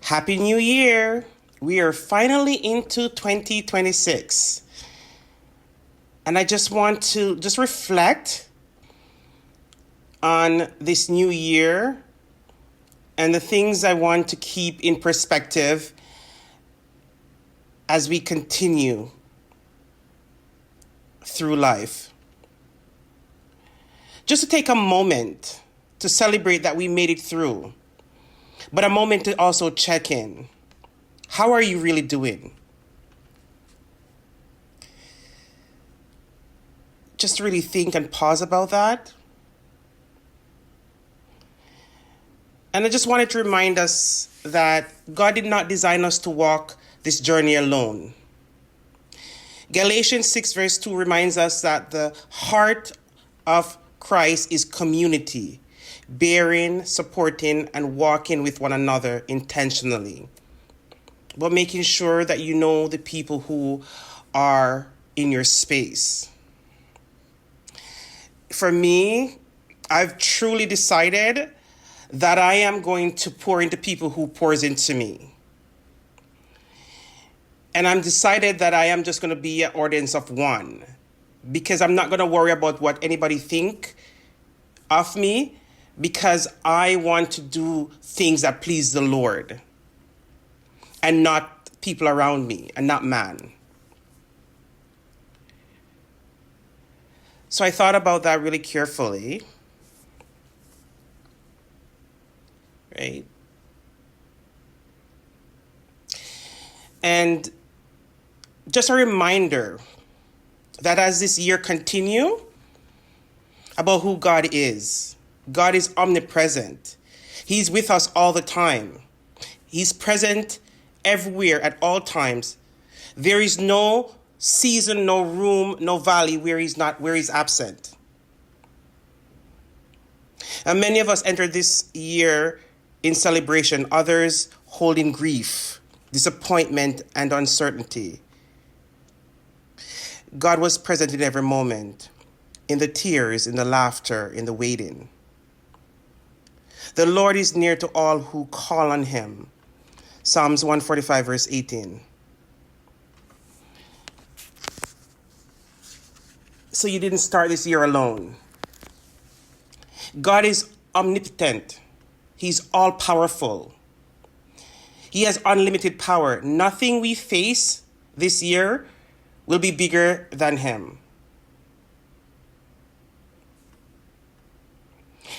Happy New Year! We are finally into 2026. And I just want to reflect on this new year and the things I want to keep in perspective as we continue through life. Just to take a moment to celebrate that we made it through, but a moment to also check in. How are you really doing? Just really think and pause about that. And I just wanted to remind us that God did not design us to walk this journey alone. Galatians 6 verse 2 reminds us that the heart of Christ is community, bearing, supporting, and walking with one another intentionally, but making sure that you know the people who are in your space. For me, I've truly decided that I am going to pour into people who pours into me. And I'm decided that I am just going to be an audience of one, because I'm not going to worry about what anybody think of me, because I want to do things that please the Lord and not people around me and not man. So I thought about that really carefully, right? And just a reminder that as this year continue, about who God is. God is omnipresent. He's with us all the time. He's present everywhere at all times. There is no season, no room, no valley where he's absent. And many of us entered this year in celebration, others holding grief, disappointment, and uncertainty. God was present in every moment, in the tears, in the laughter, in the waiting. The Lord is near to all who call on him. Psalms 145, verse 18. So you didn't start this year alone. God is omnipotent. He's all-powerful. He has unlimited power. Nothing we face this year will be bigger than him.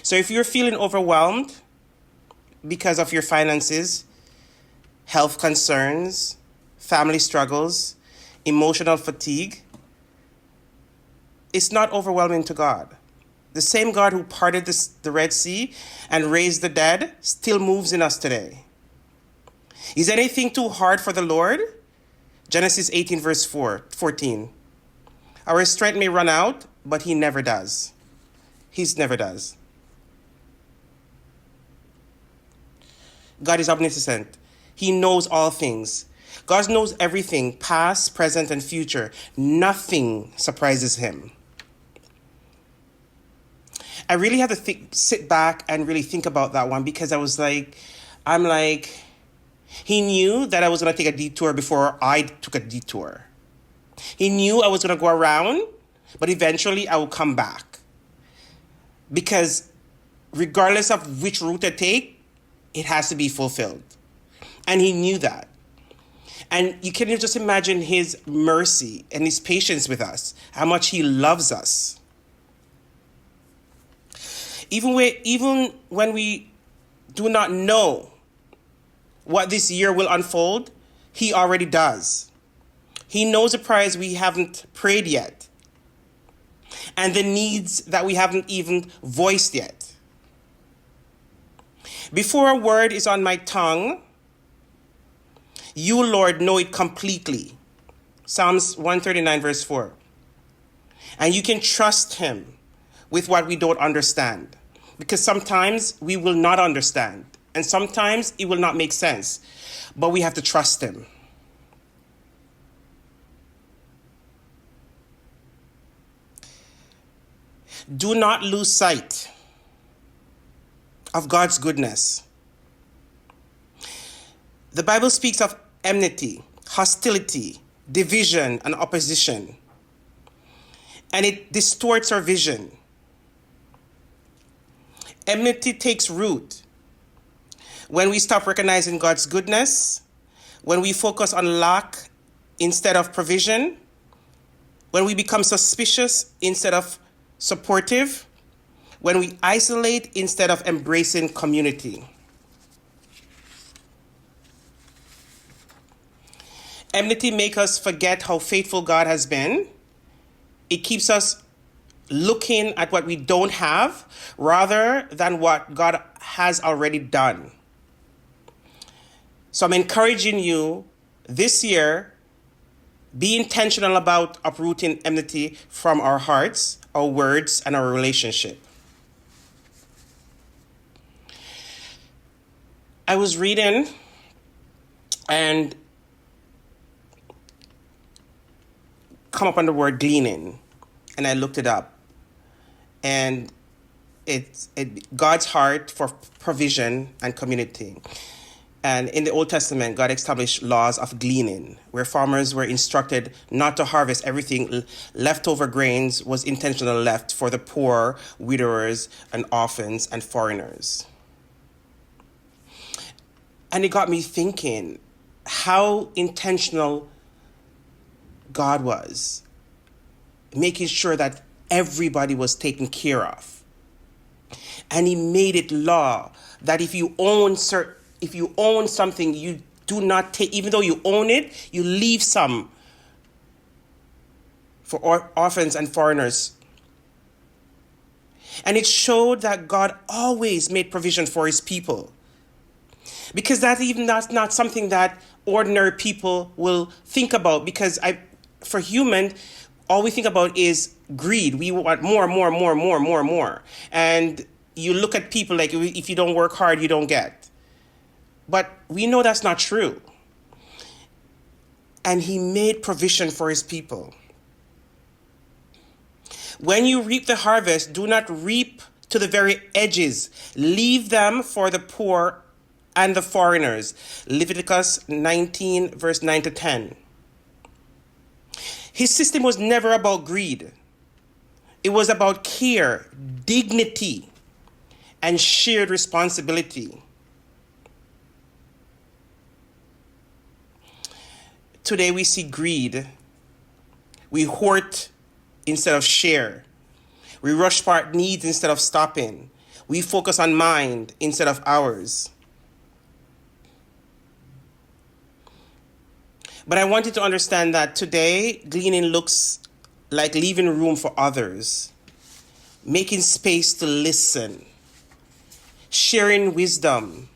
So if you're feeling overwhelmed because of your finances, health concerns, family struggles, emotional fatigue, it's not overwhelming to God. The same God who parted the Red Sea and raised the dead still moves in us today. Is anything too hard for the Lord? Genesis 18 verse 14. Our strength may run out, but he never does. He never does. God is omniscient. He knows all things. God knows everything, past, present, and future. Nothing surprises him. I really had to sit back and really think about that one, because I'm like, he knew that I was going to take a detour before I took a detour. He knew I was going to go around, but eventually I will come back. Because regardless of which route I take, it has to be fulfilled. And he knew that. And you can just imagine his mercy and his patience with us, how much he loves us. Even when we do not know what this year will unfold, he already does. He knows the prayers we haven't prayed yet, and the needs that we haven't even voiced yet. Before a word is on my tongue, you, Lord, know it completely. Psalms 139, verse 4. And you can trust him with what we don't understand, because sometimes we will not understand, and sometimes it will not make sense, but we have to trust him. Do not lose sight of God's goodness. The Bible speaks of enmity, hostility, division, and opposition. And it distorts our vision. Enmity takes root when we stop recognizing God's goodness, when we focus on lack instead of provision, when we become suspicious instead of supportive, when we isolate instead of embracing community. Enmity makes us forget how faithful God has been. It keeps us looking at what we don't have rather than what God has already done. So I'm encouraging you this year, be intentional about uprooting enmity from our hearts, our words, and our relationship. I was reading and come up on the word gleaning, and I looked it up. And it's God's heart for provision and community. And in the Old Testament, God established laws of gleaning, where farmers were instructed not to harvest everything. Leftover grains was intentionally left for the poor, widowers, and orphans and foreigners. And it got me thinking how intentional God was, making sure that everybody was taken care of. And he made it law that if you own something, you do not take, even though you own it, you leave some for orphans and foreigners. And it showed that God always made provision for his people. Because that's not something that ordinary people will think about, because for human, all we think about is greed. We want more. And you look at people like, if you don't work hard, you don't get. But we know that's not true. And he made provision for his people. When you reap the harvest, do not reap to the very edges. Leave them for the poor and the foreigners. Leviticus 19, verse 9 to 10. His system was never about greed. It was about care, dignity, and shared responsibility. Today we see greed. We hoard instead of share. We rush for our needs instead of stopping. We focus on mind instead of ours. But I want you to understand that today, gleaning looks like leaving room for others, making space to listen, sharing wisdom,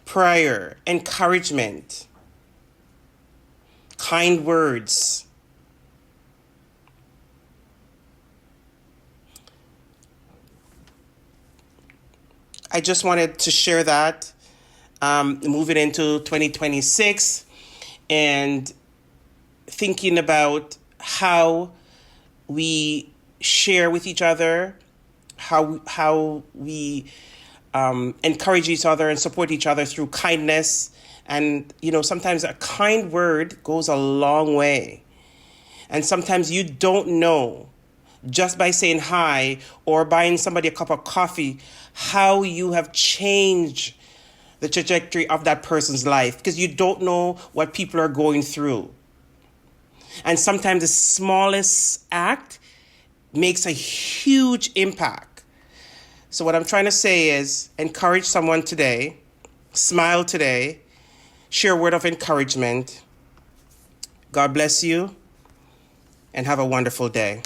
prayer, encouragement, kind words. I just wanted to share that, moving into 2026 and thinking about how we share with each other, how we encourage each other and support each other through kindness. And, sometimes a kind word goes a long way. And sometimes you don't know, just by saying hi or buying somebody a cup of coffee, how you have changed the trajectory of that person's life, because you don't know what people are going through. And sometimes the smallest act makes a huge impact. So what I'm trying to say is encourage someone today, smile today, share a word of encouragement. God bless you and have a wonderful day.